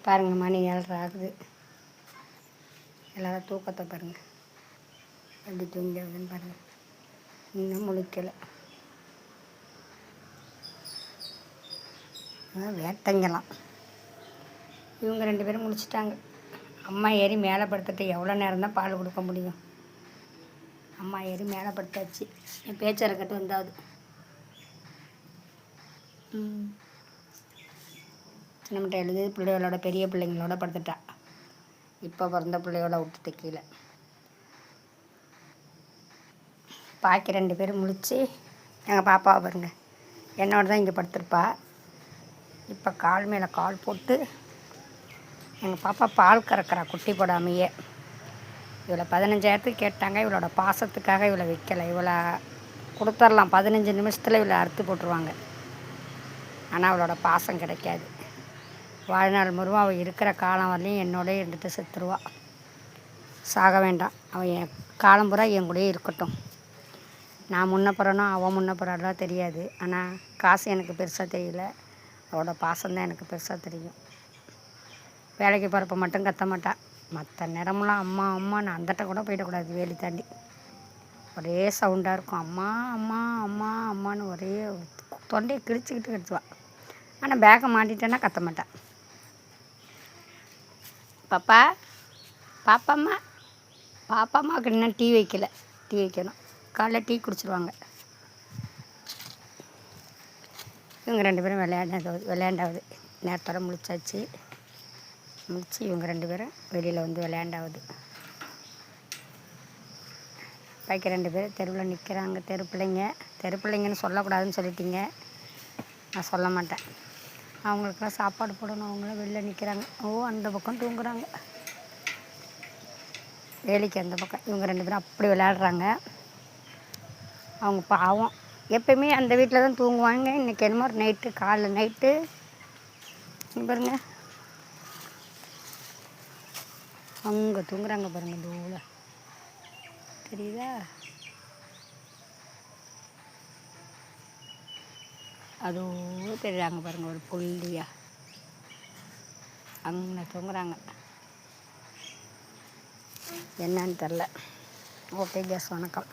பாருங்கள், மணி 7:30 ஆகுது. எல்லோரும் தூக்கத்தை பாருங்கள், எப்படி தூங்கிறதுன்னு பாருங்கள். இன்னும் முழிக்கலை. வேட்டைங்கலாம். இவங்க 2 பேரும் முழிச்சிட்டாங்க. அம்மா ஏறி மேலே படுத்துட்டு எவ்வளோ நேரம் தான் பால் கொடுக்க முடியும்? அம்மா ஏறி மேலே படுத்தாச்சு. என் பேச்சரக்கட்டு வந்தாவது. சின்னமட்டை எழுது பிள்ளைகளோட பெரிய பிள்ளைங்களோட படுத்துட்டா. இப்போ பிறந்த பிள்ளையோட விட்டுட்டு கீழே. பாக்கி 2 பேரும் முழிச்சு எங்கள் பாப்பாவை பாருங்க, என்னோட தான் இங்கே படுத்திருப்பா. இப்போ கால் மேலே கால் போட்டு எங்கள் பாப்பா பால் கறக்கிறா குட்டி போடாமையே. இவளை 15,000 கேட்டாங்க. இவளோட பாசத்துக்காக இவளை விற்கலை. இவளை கொடுத்துர்லாம், 15 நிமிஷத்தில் இவளை அறுத்து போட்டுருவாங்க. ஆனால் அவளோட பாசம் கிடைக்காது. வாழ்நாள் முழுவதும் அவள் இருக்கிற காலம் வரலையும் என்னோடய இருந்துட்டு செத்துருவா. சாக வேண்டாம், அவள் என் காலம் பூரா என் கூடயே இருக்கட்டும். நான் முன்ன போகிறேனோ அவன் முன்ன போகிறாலாம் தெரியாது. ஆனால் காசு எனக்கு பெருசாக தெரியல, அவளோட பாசம்தான் எனக்கு பெருசாக தெரியும். வேலைக்கு போகிறப்ப மட்டும் கத்த மாட்டாள். மற்ற நேரமெல்லாம் அம்மா அம்மான்னு அந்தட்ட கூட போயிடக்கூடாது. வேலி தாண்டி ஒரே சவுண்டாக இருக்கும். அம்மா அம்மா அம்மா அம்மான்னு ஒரே தொண்டையை கிழிச்சிக்கிட்டு கிடச்சுவாள். ஆனால் பேக்கை மாட்டிட்டேன்னா கத்த மாட்டாள். பாப்பா பாப்பாம்மா பாப்பாம்மாவுக்கு இன்னும் டீ வைக்கல, டீ வைக்கணும். காலைல டீ குடிச்சிடுவாங்க. இவங்க 2 பேரும் விளையாண்டாவது நேரத்தோட முழிச்சாச்சு. முடிச்சு இவங்க 2 பேரும் வெளியில் வந்து விளையாண்டாவது. பாக்கி 2 பேர் தெருவில் நிற்கிறாங்க. தெரு பிள்ளைங்கன்னு சொல்லக்கூடாதுன்னு சொல்லிட்டீங்க, நான் சொல்ல மாட்டேன். அவங்களுக்கெல்லாம் சாப்பாடு போடணும். அவங்களாம் வெளில நிற்கிறாங்க. அந்த பக்கம் தூங்குறாங்க, வேலைக்கு அந்த பக்கம். இவங்க 2 பேரும் அப்படி விளையாடுறாங்க. அவங்க பாவம், எப்பயுமே அந்த வீட்டில் தான் தூங்குவாங்க. இன்றைக்கி என்னமோ நைட்டு காலைல நைட்டு பாருங்க அங்கே தூங்குறாங்க பாருங்கள். தூள தெரியுதா? அதுவும் தெரியுறாங்க பாருங்கள், ஒரு புள்ளியா அங்கே தூங்குறாங்க. என்னன்னு தெரில. ஓகே கேஸ், வணக்கம்.